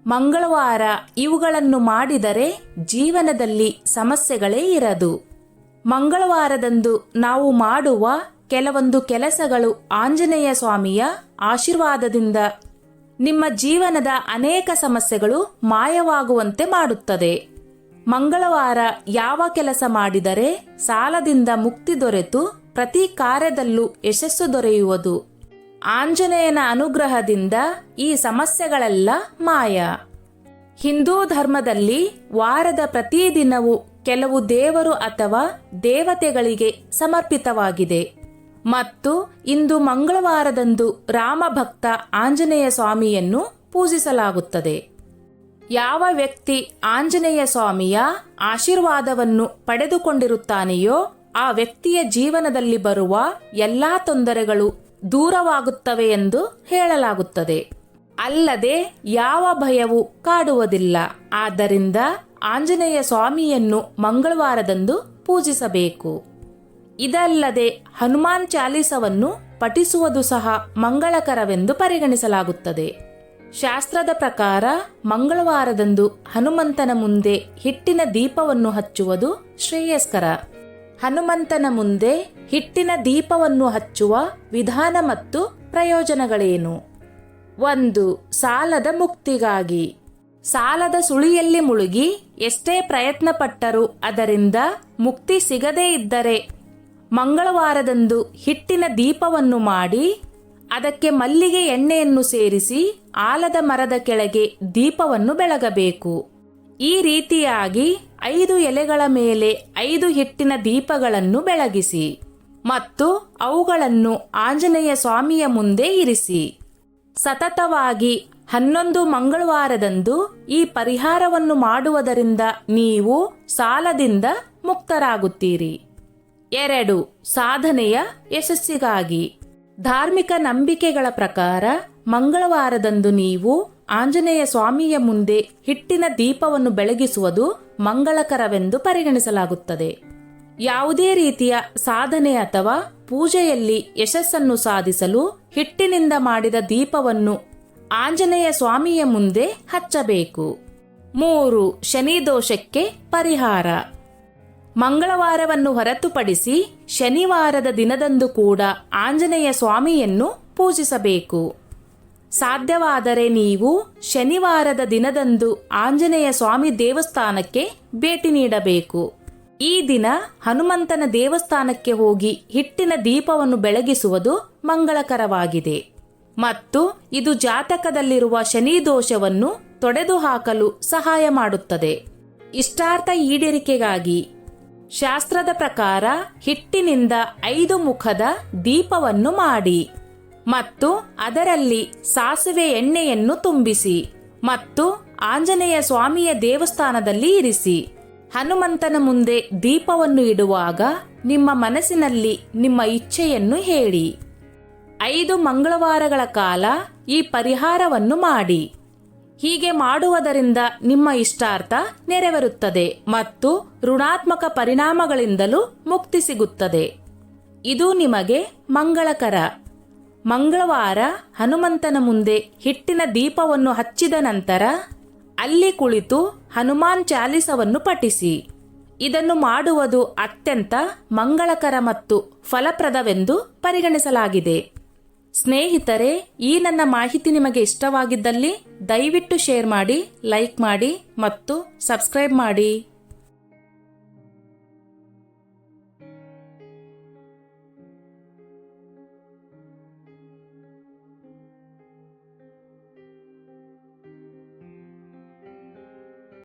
ಮಂಗಳವಾರ ಇವುಗಳನ್ನು ಮಾಡಿದರೆ ಜೀವನದಲ್ಲಿ ಸಮಸ್ಯೆಗಳೇ ಇರದು. ಮಂಗಳವಾರದಂದು ನಾವು ಮಾಡುವ ಕೆಲವೊಂದು ಕೆಲಸಗಳು ಆಂಜನೇಯ ಸ್ವಾಮಿಯ ಆಶೀರ್ವಾದದಿಂದ ನಿಮ್ಮ ಜೀವನದ ಅನೇಕ ಸಮಸ್ಯೆಗಳು ಮಾಯವಾಗುವಂತೆ ಮಾಡುತ್ತದೆ. ಮಂಗಳವಾರ ಯಾವ ಕೆಲಸ ಮಾಡಿದರೆ ಸಾಲದಿಂದ ಮುಕ್ತಿ ದೊರೆತು ಪ್ರತಿ ಕಾರ್ಯದಲ್ಲೂ ಯಶಸ್ಸು ದೊರೆಯುವುದು. ಆಂಜನೇಯನ ಅನುಗ್ರಹದಿಂದ ಈ ಸಮಸ್ಯೆಗಳೆಲ್ಲ ಮಾಯ. ಹಿಂದೂ ಧರ್ಮದಲ್ಲಿ ವಾರದ ಪ್ರತಿ ದಿನವೂ ಕೆಲವು ದೇವರು ಅಥವಾ ದೇವತೆಗಳಿಗೆ ಸಮರ್ಪಿತವಾಗಿದೆ ಮತ್ತು ಇಂದು ಮಂಗಳವಾರದಂದು ರಾಮ ಭಕ್ತ ಆಂಜನೇಯ ಸ್ವಾಮಿಯನ್ನು ಪೂಜಿಸಲಾಗುತ್ತದೆ. ಯಾವ ವ್ಯಕ್ತಿ ಆಂಜನೇಯ ಸ್ವಾಮಿಯ ಆಶೀರ್ವಾದವನ್ನು ಪಡೆದುಕೊಂಡಿರುತ್ತಾನೆಯೋ ಆ ವ್ಯಕ್ತಿಯ ಜೀವನದಲ್ಲಿ ಬರುವ ಎಲ್ಲಾ ತೊಂದರೆಗಳು ದೂರವಾಗುತ್ತವೆ ಎಂದು ಹೇಳಲಾಗುತ್ತದೆ. ಅಲ್ಲದೆ ಯಾವ ಭಯವೂ ಕಾಡುವುದಿಲ್ಲ. ಆದ್ದರಿಂದ ಆಂಜನೇಯ ಸ್ವಾಮಿಯನ್ನು ಮಂಗಳವಾರದಂದು ಪೂಜಿಸಬೇಕು. ಇದಲ್ಲದೆ ಹನುಮಾನ್ ಚಾಲೀಸವನ್ನು ಪಠಿಸುವುದು ಸಹ ಮಂಗಳಕರವೆಂದು ಪರಿಗಣಿಸಲಾಗುತ್ತದೆ. ಶಾಸ್ತ್ರದ ಪ್ರಕಾರ ಮಂಗಳವಾರದಂದು ಹನುಮಂತನ ಮುಂದೆ ಹಿಟ್ಟಿನ ದೀಪವನ್ನು ಹಚ್ಚುವುದು ಶ್ರೇಯಸ್ಕರ. ಹನುಮಂತನ ಮುಂದೆ ಹಿಟ್ಟಿನ ದೀಪವನ್ನು ಹಚ್ಚುವ ವಿಧಾನ ಮತ್ತು ಪ್ರಯೋಜನಗಳೇನು? 1. ಸಾಲದ ಮುಕ್ತಿಗಾಗಿ. ಸಾಲದ ಸುಳಿಯಲ್ಲಿ ಮುಳುಗಿ ಎಷ್ಟೇ ಪ್ರಯತ್ನ ಪಟ್ಟರೂ ಅದರಿಂದ ಮುಕ್ತಿ ಸಿಗದೇ ಇದ್ದರೆ ಮಂಗಳವಾರದಂದು ಹಿಟ್ಟಿನ ದೀಪವನ್ನು ಮಾಡಿ ಅದಕ್ಕೆ ಮಲ್ಲಿಗೆ ಎಣ್ಣೆಯನ್ನು ಸೇರಿಸಿ ಆಲದ ಮರದ ಕೆಳಗೆ ದೀಪವನ್ನು ಬೆಳಗಬೇಕು. ಈ ರೀತಿಯಾಗಿ 5 ಎಲೆಗಳ ಮೇಲೆ 5 ಹಿಟ್ಟಿನ ದೀಪಗಳನ್ನು ಬೆಳಗಿಸಿ ಮತ್ತು ಅವುಗಳನ್ನು ಆಂಜನೇಯ ಸ್ವಾಮಿಯ ಮುಂದೆ ಇರಿಸಿ. ಸತತವಾಗಿ 11 ಮಂಗಳವಾರದಂದು ಈ ಪರಿಹಾರವನ್ನು ಮಾಡುವುದರಿಂದ ನೀವು ಸಾಲದಿಂದ ಮುಕ್ತರಾಗುತ್ತೀರಿ. 2. ಸಾಧನೆಯ ಯಶಸ್ಸಿಗಾಗಿ. ಧಾರ್ಮಿಕ ನಂಬಿಕೆಗಳ ಪ್ರಕಾರ ಮಂಗಳವಾರದಂದು ನೀವು ಆಂಜನೇಯ ಸ್ವಾಮಿಯ ಮುಂದೆ ಹಿಟ್ಟಿನ ದೀಪವನ್ನು ಬೆಳಗಿಸುವುದು ಮಂಗಳಕರವೆಂದು ಪರಿಗಣಿಸಲಾಗುತ್ತದೆ. ಯಾವುದೇ ರೀತಿಯ ಸಾಧನೆ ಅಥವಾ ಪೂಜೆಯಲ್ಲಿ ಯಶಸ್ಸನ್ನು ಸಾಧಿಸಲು ಹಿಟ್ಟಿನಿಂದ ಮಾಡಿದ ದೀಪವನ್ನು ಆಂಜನೇಯ ಸ್ವಾಮಿಯ ಮುಂದೆ ಹಚ್ಚಬೇಕು. 3. ಶನಿ ದೋಷಕ್ಕೆ ಪರಿಹಾರ. ಮಂಗಳವಾರವನ್ನು ಹೊರತುಪಡಿಸಿ ಶನಿವಾರದ ದಿನದಂದು ಕೂಡ ಆಂಜನೇಯ ಸ್ವಾಮಿಯನ್ನು ಪೂಜಿಸಬೇಕು. ಸಾಧ್ಯವಾದರೆ ನೀವು ಶನಿವಾರದ ದಿನದಂದು ಆಂಜನೇಯ ಸ್ವಾಮಿ ದೇವಸ್ಥಾನಕ್ಕೆ ಭೇಟಿ ನೀಡಬೇಕು. ಈ ದಿನ ಹನುಮಂತನ ದೇವಸ್ಥಾನಕ್ಕೆ ಹೋಗಿ ಹಿಟ್ಟಿನ ದೀಪವನ್ನು ಬೆಳಗಿಸುವುದು ಮಂಗಳಕರವಾಗಿದೆ ಮತ್ತು ಇದು ಜಾತಕದಲ್ಲಿರುವ ಶನಿ ದೋಷವನ್ನು ತೊಡೆದುಹಾಕಲು ಸಹಾಯ ಮಾಡುತ್ತದೆ. ಇಷ್ಟಾರ್ಥ ಈಡೇರಿಕೆಗಾಗಿ ಶಾಸ್ತ್ರದ ಪ್ರಕಾರ ಹಿಟ್ಟಿನಿಂದ 5 ಮುಖದ ದೀಪವನ್ನು ಮಾಡಿ ಮತ್ತು ಅದರಲ್ಲಿ ಸಾಸಿವೆ ಎಣ್ಣೆಯನ್ನು ತುಂಬಿಸಿ ಮತ್ತು ಆಂಜನೇಯ ಸ್ವಾಮಿಯ ದೇವಸ್ಥಾನದಲ್ಲಿ ಇರಿಸಿ. ಹನುಮಂತನ ಮುಂದೆ ದೀಪವನ್ನು ಇಡುವಾಗ ನಿಮ್ಮ ಮನಸ್ಸಿನಲ್ಲಿ ನಿಮ್ಮ ಇಚ್ಛೆಯನ್ನು ಹೇಳಿ. 5 ಮಂಗಳವಾರಗಳ ಕಾಲ ಈ ಪರಿಹಾರವನ್ನು ಮಾಡಿ. ಹೀಗೆ ಮಾಡುವುದರಿಂದ ನಿಮ್ಮ ಇಷ್ಟಾರ್ಥ ನೆರವೇರುತ್ತದೆ ಮತ್ತು ಋಣಾತ್ಮಕ ಪರಿಣಾಮಗಳಿಂದಲೂ ಮುಕ್ತಿ ಸಿಗುತ್ತದೆ. ಇದು ನಿಮಗೆ ಮಂಗಳಕರ. ಮಂಗಳವಾರ ಹನುಮಂತನ ಮುಂದೆ ಹಿಟ್ಟಿನ ದೀಪವನ್ನು ಹಚ್ಚಿದ ನಂತರ ಅಲ್ಲಿ ಕುಳಿತು ಹನುಮಾನ್ ಚಾಲೀಸವನ್ನು ಪಠಿಸಿ. ಇದನ್ನು ಮಾಡುವುದು ಅತ್ಯಂತ ಮಂಗಳಕರ ಮತ್ತು ಫಲಪ್ರದವೆಂದು ಪರಿಗಣಿಸಲಾಗಿದೆ. ಸ್ನೇಹಿತರೆ, ಈ ನನ್ನ ಮಾಹಿತಿ ನಿಮಗೆ ಇಷ್ಟವಾಗಿದ್ದಲ್ಲಿ ದಯವಿಟ್ಟು ಶೇರ್ ಮಾಡಿ, ಲೈಕ್ ಮಾಡಿ ಮತ್ತು ಸಬ್ಸ್ಕ್ರೈಬ್ ಮಾಡಿ.